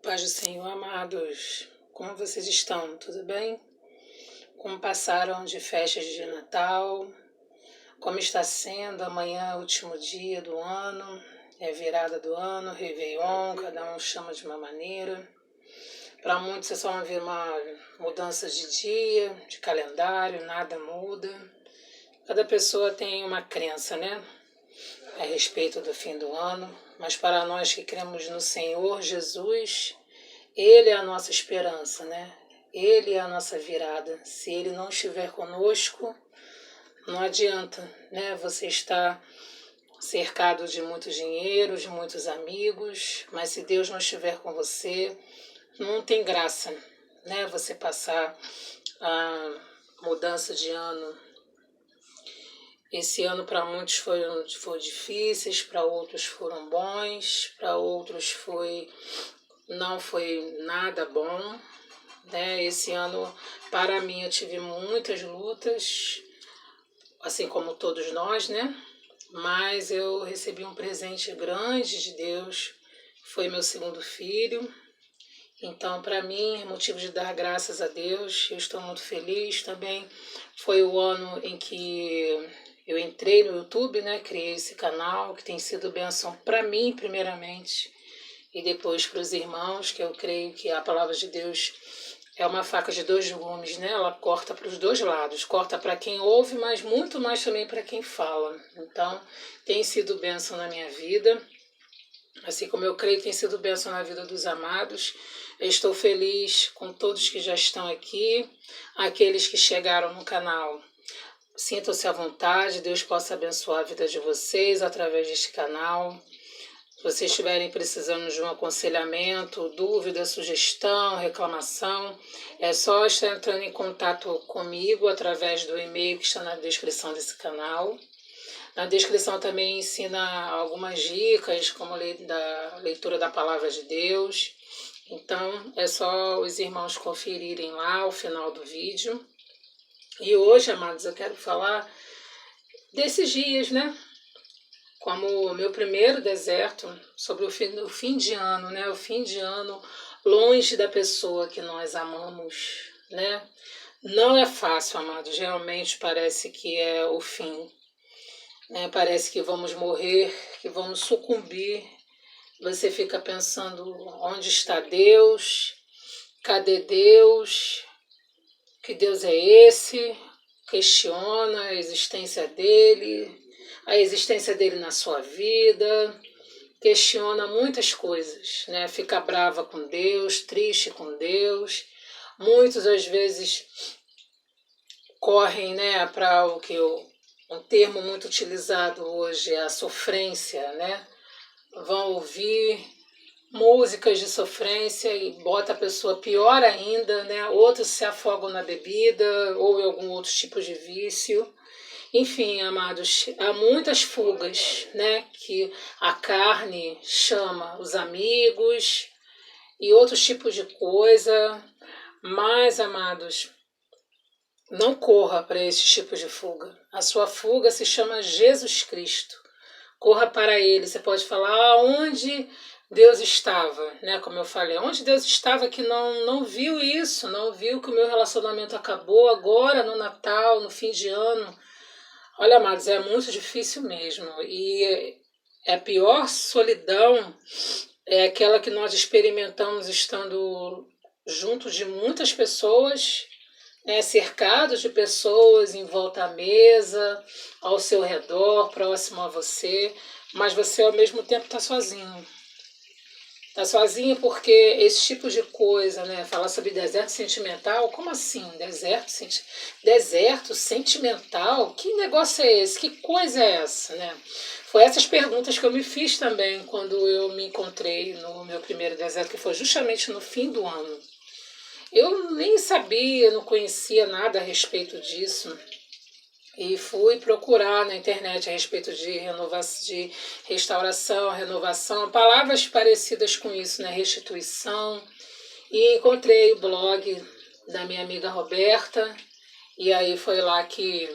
Paz do Senhor, amados. Como vocês estão? Tudo bem? Como passaram de festas de Natal? Como está sendo amanhã, último dia do ano? É virada do ano, Réveillon, cada um chama de uma maneira. Para muitos é só uma mudança de dia, de calendário, nada muda. Cada pessoa tem uma crença, né? A respeito do fim do ano. Mas para nós que cremos no Senhor Jesus, Ele é a nossa esperança, né? Ele é a nossa virada. Se Ele não estiver conosco, não adianta, né? Você está cercado de muito dinheiro, de muitos amigos, mas se Deus não estiver com você, não tem graça, né? Você passar a mudança de ano. Esse ano para muitos foi difíceis, para outros foram bons, para outros não foi nada bom, né? Esse ano, para mim, eu tive muitas lutas, assim como todos nós, né? Mas eu recebi um presente grande de Deus, foi meu segundo filho. Então, para mim, é motivo de dar graças a Deus. Eu estou muito feliz também. Foi o ano em que eu entrei no YouTube, né? Criei esse canal, que tem sido bênção para mim, primeiramente, e depois para os irmãos, que eu creio que a palavra de Deus é uma faca de dois gumes, né? Ela corta para os dois lados, corta para quem ouve, mas muito mais também para quem fala. Então, tem sido bênção na minha vida, assim como eu creio que tem sido bênção na vida dos amados. Eu estou feliz com todos que já estão aqui, aqueles que chegaram no canal. Sintam-se à vontade, Deus possa abençoar a vida de vocês através deste canal. Se vocês estiverem precisando de um aconselhamento, dúvida, sugestão, reclamação, é só estar entrando em contato comigo através do e-mail que está na descrição desse canal. Na descrição também ensina algumas dicas, como da leitura da Palavra de Deus. Então, é só os irmãos conferirem lá ao final do vídeo. E hoje, amados, eu quero falar desses dias, né? Como o meu primeiro deserto, sobre o fim de ano, né? O fim de ano longe da pessoa que nós amamos, né? Não é fácil, amados. Realmente parece que é o fim, né? Parece que vamos morrer, que vamos sucumbir. Você fica pensando, onde está Deus? Cadê Deus? Que Deus é esse? Questiona a existência dele na sua vida, questiona muitas coisas, né? Fica brava com Deus, triste com Deus. Muitos às vezes correm, né, para um termo muito utilizado hoje é a sofrência, né? Vão ouvir músicas de sofrência e bota a pessoa pior ainda, né? Outros se afogam na bebida ou em algum outro tipo de vício. Enfim, amados, há muitas fugas, né? Que a carne chama os amigos e outros tipos de coisa. Mas, amados, não corra para esses tipos de fuga. A sua fuga se chama Jesus Cristo. Corra para Ele. Você pode falar onde Deus estava, né? Como eu falei, onde Deus estava que não viu isso, não viu que o meu relacionamento acabou agora no Natal, no fim de ano. Olha, amados, é muito difícil mesmo. E a pior solidão é aquela que nós experimentamos estando junto de muitas pessoas, né, cercados de pessoas em volta à mesa, ao seu redor, próximo a você, mas você ao mesmo tempo está sozinho. Está sozinho porque esse tipo de coisa, né? Falar sobre deserto sentimental, como assim? Deserto sentimental? Que negócio é esse? Que coisa é essa, né? Foi essas perguntas que eu me fiz também quando eu me encontrei no meu primeiro deserto, que foi justamente no fim do ano. Eu nem sabia, não conhecia nada a respeito disso. E fui procurar na internet a respeito de restauração, renovação, palavras parecidas com isso, né? Restituição. E encontrei o blog da minha amiga Roberta, e aí foi lá que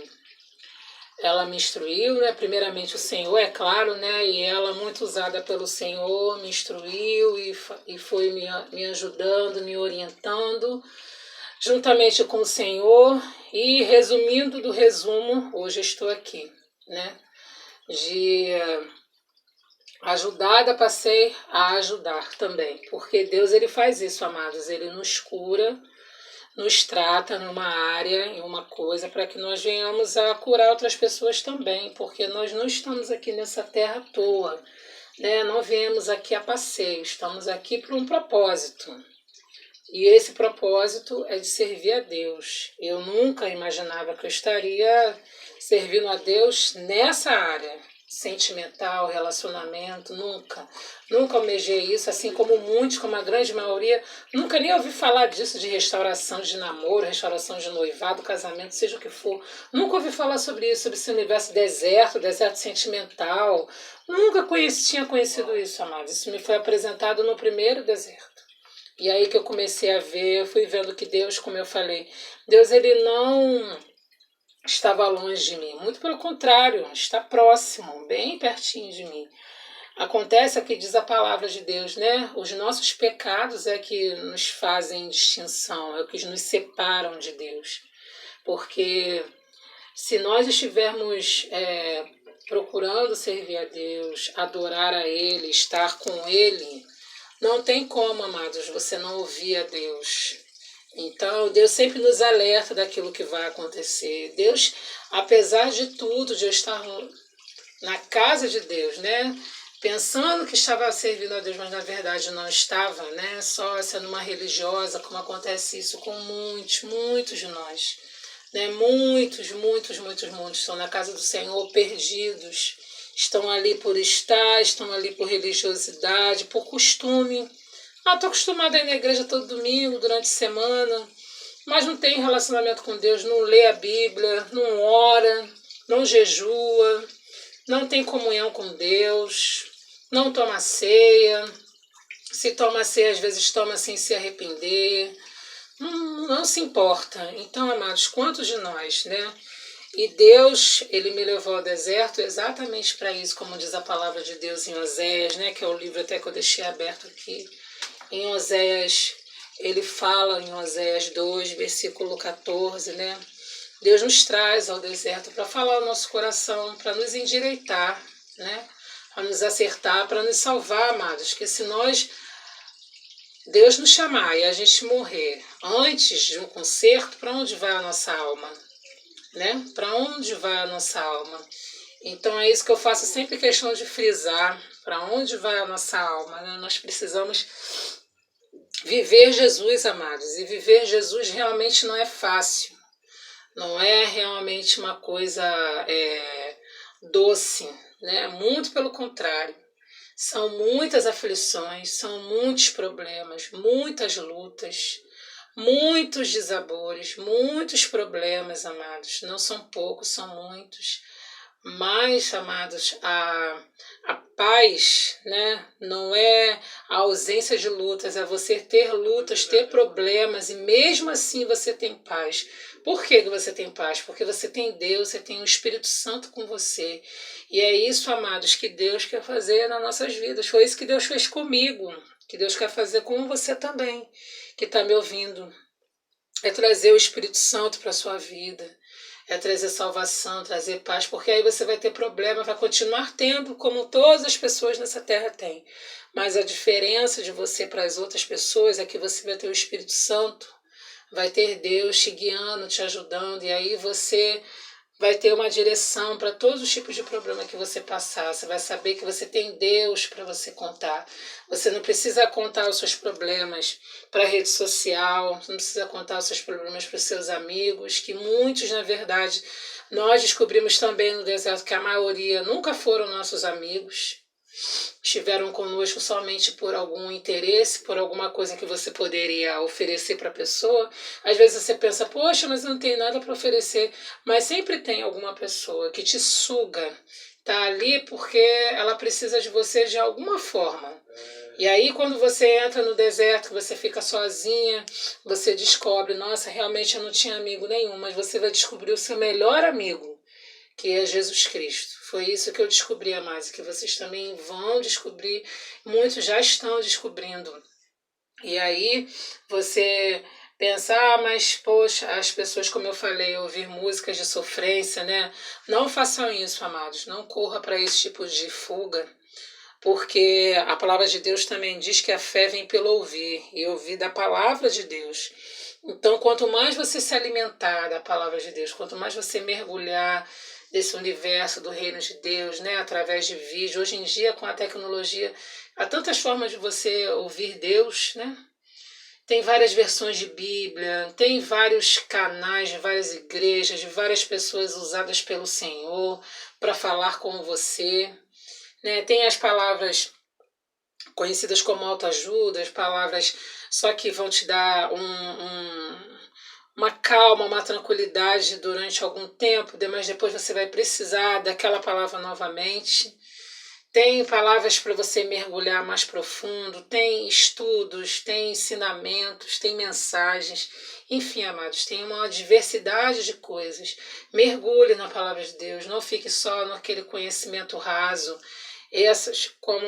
ela me instruiu, né? Primeiramente o Senhor, é claro, né? E ela, muito usada pelo Senhor, me instruiu e e foi me ajudando, me orientando, juntamente com o Senhor. E resumindo do resumo, hoje eu estou aqui, né? De ajudada passei a ajudar também, porque Deus ele faz isso, amados, ele nos cura, nos trata numa área, em uma coisa, para que nós venhamos a curar outras pessoas também, porque nós não estamos aqui nessa terra à toa, né? Não viemos aqui a passeio, estamos aqui por um propósito. E esse propósito é de servir a Deus. Eu nunca imaginava que eu estaria servindo a Deus nessa área sentimental, relacionamento, nunca. Nunca almejei isso, assim como muitos, como a grande maioria, nunca nem ouvi falar disso, de restauração de namoro, restauração de noivado, casamento, seja o que for. Nunca ouvi falar sobre isso, sobre esse universo deserto, deserto sentimental. Nunca tinha conhecido isso, amados. Isso me foi apresentado no primeiro deserto. E aí que eu comecei a ver, eu fui vendo que Deus, como eu falei, Deus ele não estava longe de mim, muito pelo contrário, está próximo, bem pertinho de mim. Acontece aqui, diz a palavra de Deus, né? Os nossos pecados é que nos fazem distinção, é o que nos separam de Deus. Porque se nós estivermos procurando servir a Deus, adorar a Ele, estar com Ele, não tem como, amados, você não ouvir a Deus. Então, Deus sempre nos alerta daquilo que vai acontecer. Deus, apesar de tudo, de eu estar na casa de Deus, né? Pensando que estava servindo a Deus, mas na verdade não estava, né? Só sendo uma religiosa, como acontece isso com muitos de nós. Né? Muitos estão na casa do Senhor perdidos. Estão ali por estar, estão ali por religiosidade, por costume. Estou acostumada a ir na igreja todo domingo, durante a semana, mas não tem relacionamento com Deus, não lê a Bíblia, não ora, não jejua, não tem comunhão com Deus, não toma ceia. Se toma ceia, às vezes toma sem se arrepender, não se importa. Então, amados, quantos de nós, né? E Deus, ele me levou ao deserto exatamente para isso, como diz a palavra de Deus em Oséias, né? Que é o livro até que eu deixei aberto aqui. Em Oséias, ele fala em Oséias 2, versículo 14, né? Deus nos traz ao deserto para falar ao nosso coração, para nos endireitar, né? Para nos acertar, para nos salvar, amados. Que se Deus nos chamar e a gente morrer antes de um concerto, para onde vai a nossa alma? Né? Para onde vai a nossa alma? Então é isso que eu faço sempre questão de frisar. Para onde vai a nossa alma? Né? Nós precisamos viver Jesus, amados. E viver Jesus realmente não é fácil. Não é realmente uma coisa doce, né? Muito pelo contrário. São muitas aflições, são muitos problemas, muitas lutas, muitos desabores, muitos problemas, amados. Não são poucos, são muitos. Mas, amados, a paz, né, não é a ausência de lutas, é você ter lutas, ter problemas e mesmo assim você tem paz. Por que você tem paz? Porque você tem Deus, você tem o Espírito Santo com você. E é isso, amados, que Deus quer fazer nas nossas vidas. Foi isso que Deus fez comigo, que Deus quer fazer com você também, que está me ouvindo. É trazer o Espírito Santo para a sua vida. É trazer salvação, trazer paz, porque aí você vai ter problema, vai continuar tendo, como todas as pessoas nessa terra têm. Mas a diferença de você para as outras pessoas é que você vai ter o Espírito Santo, vai ter Deus te guiando, te ajudando, e aí você vai ter uma direção para todos os tipos de problema que você passar. Você vai saber que você tem Deus para você contar. Você não precisa contar os seus problemas para a rede social, você não precisa contar os seus problemas para os seus amigos, que muitos, na verdade, nós descobrimos também no deserto que a maioria nunca foram nossos amigos. Estiveram conosco somente por algum interesse, por alguma coisa que você poderia oferecer para a pessoa. Às vezes você pensa, poxa, mas eu não tenho nada para oferecer. Mas sempre tem alguma pessoa que te suga, tá ali porque ela precisa de você de alguma forma. E aí quando você entra no deserto, você fica sozinha, você descobre, nossa, realmente eu não tinha amigo nenhum, mas você vai descobrir o seu melhor amigo, que é Jesus Cristo. Foi isso que eu descobri, amados, que vocês também vão descobrir, muitos já estão descobrindo. E aí você pensa, mas poxa, as pessoas, como eu falei, ouvir músicas de sofrência, né? Não façam isso, amados, não corra para esse tipo de fuga, porque a palavra de Deus também diz que a fé vem pelo ouvir, e ouvir da palavra de Deus. Então, quanto mais você se alimentar da palavra de Deus, quanto mais você mergulhar desse universo do reino de Deus, né, através de vídeo, hoje em dia com a tecnologia, há tantas formas de você ouvir Deus, né? Tem várias versões de Bíblia, tem vários canais de várias igrejas, de várias pessoas usadas pelo Senhor para falar com você, né? Tem as palavras conhecidas como autoajuda, as palavras só que vão te dar uma calma, uma tranquilidade durante algum tempo, mas depois você vai precisar daquela palavra novamente. Tem palavras para você mergulhar mais profundo, tem estudos, tem ensinamentos, tem mensagens. Enfim, amados, tem uma diversidade de coisas. Mergulhe na palavra de Deus, não fique só naquele conhecimento raso. Essas, como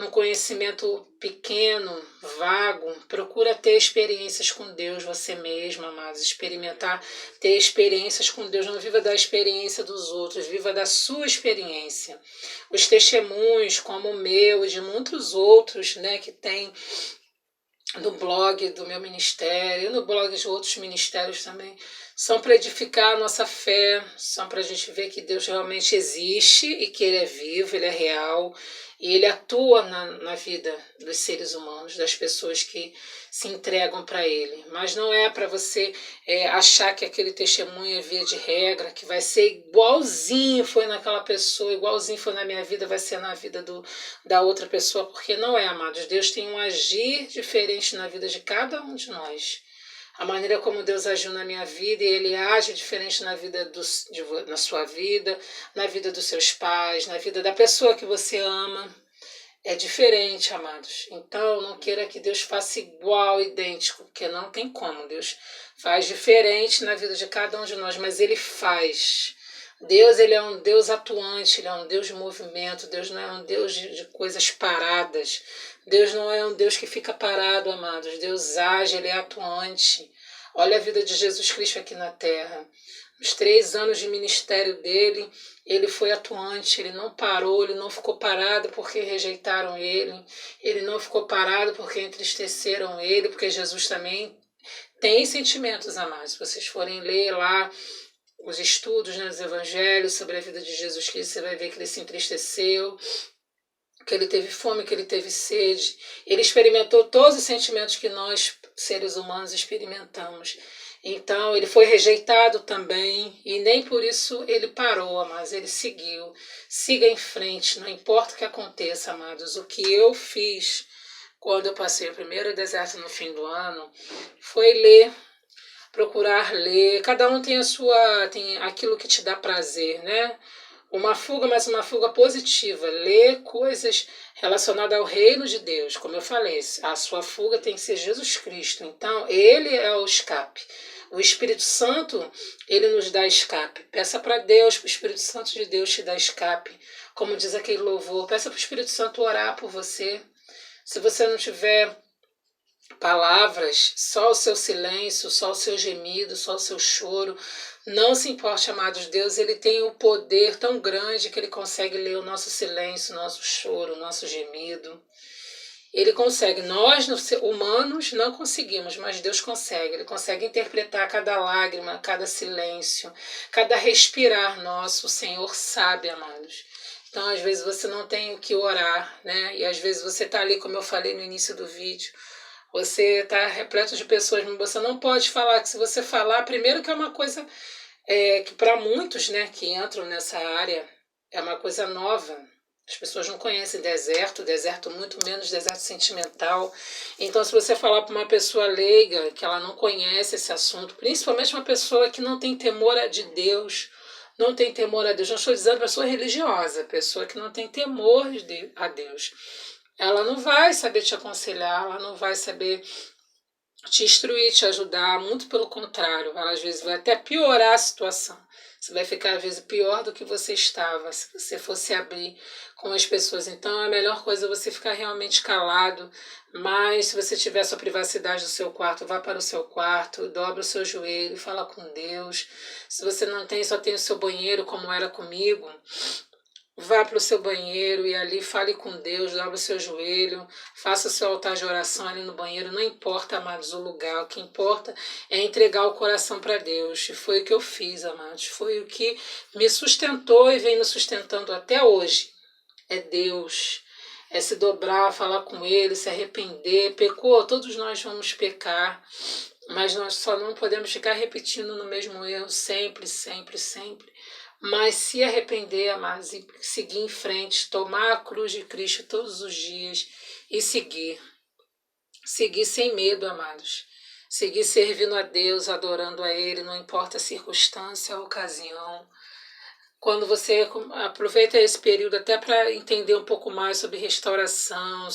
no conhecimento pequeno, vago, procura ter experiências com Deus você mesma, amados, experimentar, ter experiências com Deus, não viva da experiência dos outros, viva da sua experiência. Os testemunhos, como o meu e de muitos outros, né, que tem no blog do meu ministério, no blog de outros ministérios também, são para edificar a nossa fé, são para a gente ver que Deus realmente existe e que Ele é vivo, Ele é real e Ele atua na vida dos seres humanos, das pessoas que se entregam para Ele. Mas não é para você achar que aquele testemunho é via de regra, que vai ser igualzinho foi naquela pessoa, igualzinho foi na minha vida, vai ser na vida da outra pessoa, porque não é, amados. Deus tem um agir diferente na vida de cada um de nós. A maneira como Deus agiu na minha vida, e Ele age diferente na vida na sua vida, na vida dos seus pais, na vida da pessoa que você ama. É diferente, amados. Então, não queira que Deus faça igual, idêntico, porque não tem como. Deus faz diferente na vida de cada um de nós, mas Ele faz. Deus, Ele é um Deus atuante, Ele é um Deus de movimento. Deus não é um Deus de coisas paradas. Deus não é um Deus que fica parado, amados. Deus age, Ele é atuante. Olha a vida de Jesus Cristo aqui na terra. Os 3 anos de ministério dele, ele foi atuante, ele não parou, ele não ficou parado porque rejeitaram ele não ficou parado porque entristeceram ele, porque Jesus também tem sentimentos, amados. Se vocês forem ler lá os estudos, né, dos evangelhos sobre a vida de Jesus Cristo, você vai ver que ele se entristeceu, que ele teve fome, que ele teve sede. Ele experimentou todos os sentimentos que nós, seres humanos, experimentamos. Então, ele foi rejeitado também, e nem por isso ele parou, mas ele seguiu. Siga em frente, não importa o que aconteça, amados. O que eu fiz quando eu passei o primeiro deserto no fim do ano foi ler, procurar ler. Cada um tem aquilo que te dá prazer, né? Uma fuga, mas uma fuga positiva. Ler coisas relacionadas ao reino de Deus. Como eu falei, a sua fuga tem que ser Jesus Cristo. Então, Ele é o escape. O Espírito Santo, Ele nos dá escape. Peça para Deus, para o Espírito Santo de Deus te dar escape. Como diz aquele louvor, peça para o Espírito Santo orar por você. Se você não tiver palavras, só o seu silêncio, só o seu gemido, só o seu choro. Não se importe, amados. Deus, ele tem um poder tão grande que ele consegue ler o nosso silêncio, o nosso choro, o nosso gemido. Ele consegue. Nós, humanos, não conseguimos, mas Deus consegue. Ele consegue interpretar cada lágrima, cada silêncio, cada respirar nosso. O Senhor sabe, amados. Então, às vezes, você não tem o que orar, né? E às vezes você está ali, como eu falei no início do vídeo, você está repleto de pessoas, mas você não pode falar, que se você falar, primeiro que é uma coisa que para muitos, né, que entram nessa área, é uma coisa nova. As pessoas não conhecem deserto muito menos deserto sentimental. Então, se você falar para uma pessoa leiga, que ela não conhece esse assunto, principalmente uma pessoa que não tem temor de Deus, não tem temor a Deus, não estou dizendo pessoa religiosa, pessoa que não tem temor a Deus, ela não vai saber te aconselhar, ela não vai saber te instruir, te ajudar, muito pelo contrário, ela às vezes vai até piorar a situação. Você vai ficar às vezes pior do que você estava, se você fosse abrir com as pessoas. Então a melhor coisa é você ficar realmente calado, mas se você tiver a sua privacidade do seu quarto, vá para o seu quarto, dobra o seu joelho, fala com Deus. Se você não tem, só tem o seu banheiro, como era comigo, vá para o seu banheiro e ali fale com Deus, dobre o seu joelho, faça o seu altar de oração ali no banheiro. Não importa, amados, o lugar. O que importa é entregar o coração para Deus. E foi o que eu fiz, amados. Foi o que me sustentou e vem me sustentando até hoje. É Deus. É se dobrar, falar com Ele, se arrepender. Pecou, todos nós vamos pecar. Mas nós só não podemos ficar repetindo no mesmo erro sempre, sempre, sempre. Mas se arrepender, amados, e seguir em frente, tomar a cruz de Cristo todos os dias e seguir. Seguir sem medo, amados. Seguir servindo a Deus, adorando a Ele, não importa a circunstância, a ocasião. Quando você aproveita esse período até para entender um pouco mais sobre restauração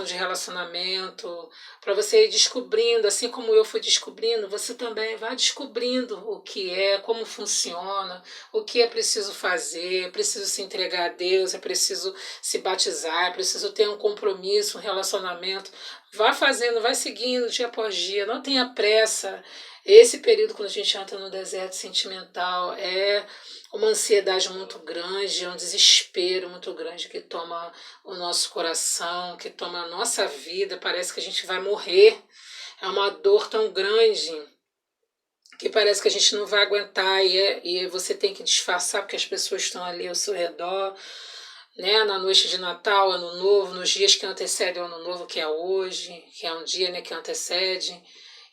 de relacionamento, para você ir descobrindo, assim como eu fui descobrindo, você também vai descobrindo o que é, como funciona, o que é preciso fazer, é preciso se entregar a Deus, é preciso se batizar, é preciso ter um compromisso, um relacionamento. Vá fazendo, vai seguindo dia após dia, não tenha pressa. Esse período, quando a gente entra no deserto sentimental, é uma ansiedade muito grande, é um desespero muito grande que toma o nosso coração, que toma a nossa vida, parece que a gente vai morrer. É uma dor tão grande que parece que a gente não vai aguentar e você tem que disfarçar porque as pessoas estão ali ao seu redor, né? Na noite de Natal, Ano Novo, nos dias que antecedem o Ano Novo, que é hoje, que é um dia, né, que antecede.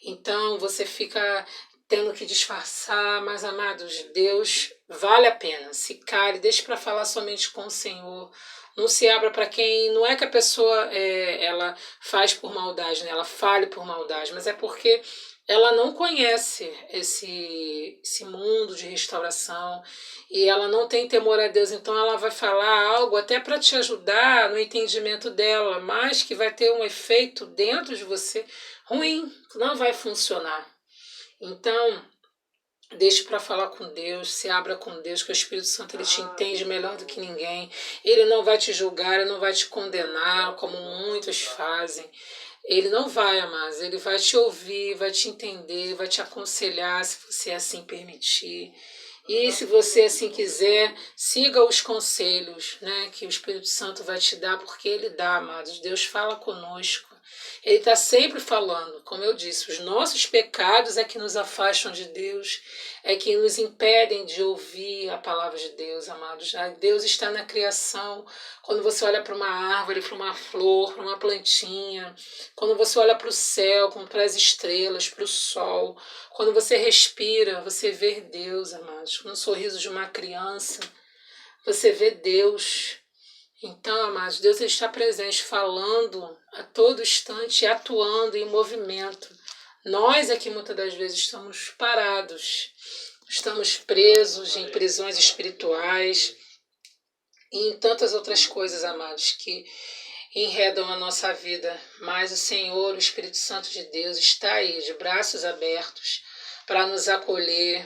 Então você fica tendo que disfarçar, mas amados, Deus vale a pena. Se cale, deixe para falar somente com o Senhor. Não se abra para quem. Não é que a pessoa ela faz por maldade, né? Ela fale por maldade, mas é porque ela não conhece esse mundo de restauração e ela não tem temor a Deus, então ela vai falar algo até para te ajudar no entendimento dela, mas que vai ter um efeito dentro de você ruim, não vai funcionar. Então, deixe para falar com Deus, se abra com Deus, que o Espírito Santo ele te entende melhor do que ninguém. Ele não vai te julgar, ele não vai te condenar, como muitos fazem. Ele não vai, amados, ele vai te ouvir, vai te entender, vai te aconselhar, se você assim permitir. E se você assim quiser, siga os conselhos, né, que o Espírito Santo vai te dar, porque ele dá, amados. Deus fala conosco. Ele está sempre falando, como eu disse, os nossos pecados é que nos afastam de Deus, é que nos impedem de ouvir a palavra de Deus, amados. Deus está na criação. Quando você olha para uma árvore, para uma flor, para uma plantinha, quando você olha para o céu, para as estrelas, para o sol, quando você respira, você vê Deus, amados. No sorriso de uma criança, você vê Deus. Então, amados, Deus está presente, falando a todo instante, atuando em movimento. Nós é que muitas das vezes estamos parados, estamos presos em prisões espirituais e em tantas outras coisas, amados, que enredam a nossa vida. Mas o Senhor, o Espírito Santo de Deus, está aí, de braços abertos, para nos acolher.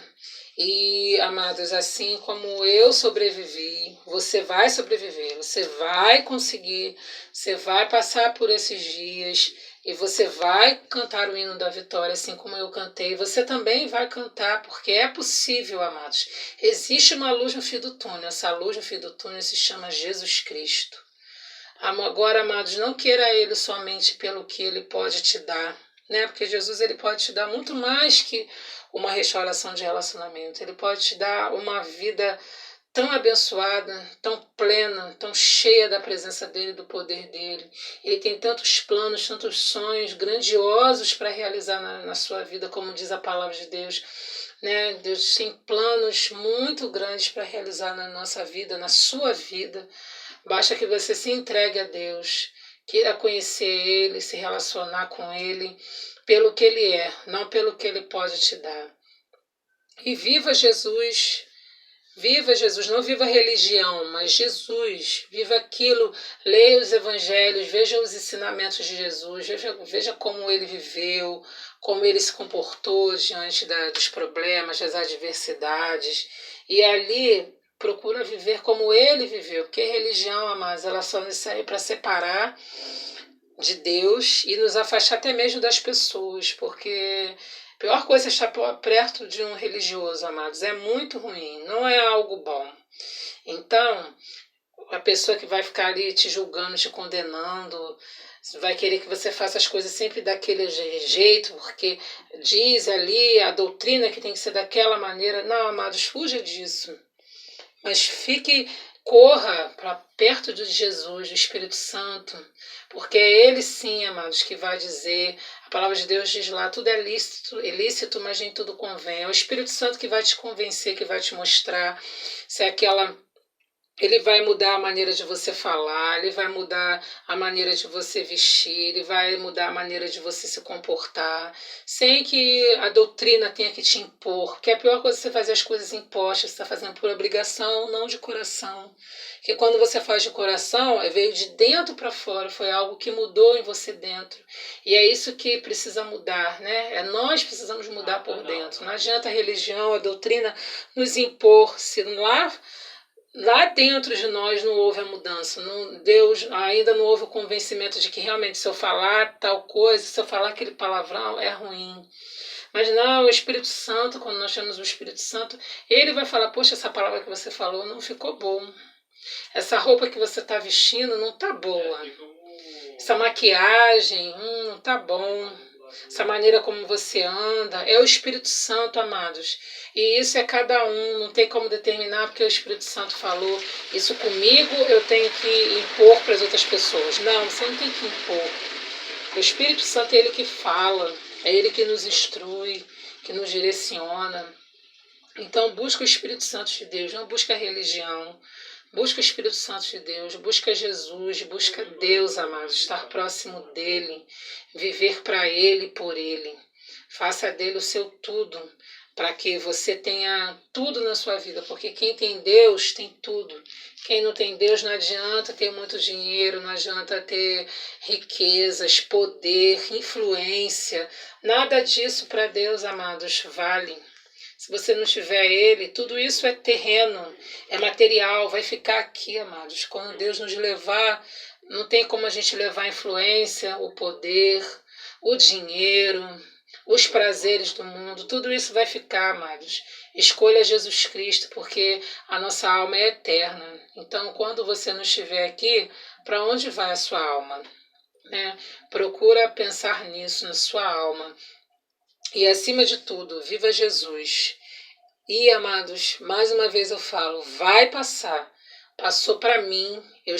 E, amados, assim como eu sobrevivi, você vai sobreviver, você vai conseguir, você vai passar por esses dias e você vai cantar o hino da vitória, assim como eu cantei. Você também vai cantar, porque é possível, amados. Existe uma luz no fim do túnel, essa luz no fim do túnel se chama Jesus Cristo. Agora, amados, não queira Ele somente pelo que Ele pode te dar, né? Porque Jesus ele pode te dar muito mais que uma restauração de relacionamento. Ele pode te dar uma vida tão abençoada, tão plena, tão cheia da presença dele, do poder dele. Ele tem tantos planos, tantos sonhos grandiosos para realizar na sua vida, como diz a palavra de Deus. Né? Deus tem planos muito grandes para realizar na nossa vida, na sua vida. Basta que você se entregue a Deus, queira conhecer Ele, se relacionar com Ele pelo que Ele é, não pelo que Ele pode te dar. E viva Jesus Viva Jesus, não viva religião, mas Jesus. Viva aquilo, leia os evangelhos, veja os ensinamentos de Jesus, veja como ele viveu, como ele se comportou diante dos problemas, das adversidades. E ali procura viver como ele viveu, porque religião, amados, ela só nos serve para separar de Deus e nos afastar até mesmo das pessoas, porque a pior coisa é estar perto de um religioso, amados, é muito ruim, não é algo bom. Então, a pessoa que vai ficar ali te julgando, te condenando, vai querer que você faça as coisas sempre daquele jeito, porque diz ali a doutrina que tem que ser daquela maneira. Não, amados, fuja disso. Mas corra para perto de Jesus, do Espírito Santo, porque é Ele sim, amados, que vai dizer, a palavra de Deus diz lá, tudo é lícito, mas nem tudo convém. É o Espírito Santo que vai te convencer, que vai te mostrar se é aquela... Ele vai mudar a maneira de você falar, ele vai mudar a maneira de você vestir, ele vai mudar a maneira de você se comportar, sem que a doutrina tenha que te impor. Porque a pior coisa é você fazer as coisas impostas, você está fazendo por obrigação, não de coração. Porque quando você faz de coração, veio de dentro para fora, foi algo que mudou em você dentro. E é isso que precisa mudar, né? Nós precisamos mudar por dentro. Não adianta a religião, a doutrina nos impor, se lá dentro de nós não houve a mudança. Deus ainda não houve o convencimento de que realmente se eu falar tal coisa, se eu falar aquele palavrão, é ruim. Mas não, o Espírito Santo, quando nós temos o Espírito Santo, ele vai falar, poxa, essa palavra que você falou não ficou bom. Essa roupa que você está vestindo não está boa. Essa maquiagem, não está bom. Essa maneira como você anda, é o Espírito Santo, amados. E isso é cada um, não tem como determinar porque o Espírito Santo falou isso comigo, eu tenho que impor para as outras pessoas. Não, você não tem que impor. O Espírito Santo é Ele que fala, é Ele que nos instrui, que nos direciona. Então busca o Espírito Santo de Deus, não busca a religião. Busca o Espírito Santo de Deus, busca Jesus, busca Deus, amados, estar próximo dEle, viver para Ele e por Ele. Faça dele o seu tudo, para que você tenha tudo na sua vida, porque quem tem Deus tem tudo. Quem não tem Deus não adianta ter muito dinheiro, não adianta ter riquezas, poder, influência. Nada disso para Deus, amados, vale. Se você não tiver Ele, tudo isso é terreno, é material, vai ficar aqui, amados. Quando Deus nos levar, não tem como a gente levar a influência, o poder, o dinheiro, os prazeres do mundo, tudo isso vai ficar, amados. Escolha Jesus Cristo, porque a nossa alma é eterna. Então, quando você não estiver aqui, para onde vai a sua alma? Né? Procura pensar nisso, na sua alma. E acima de tudo, viva Jesus. E, amados, mais uma vez eu falo, vai passar. Passou para mim, eu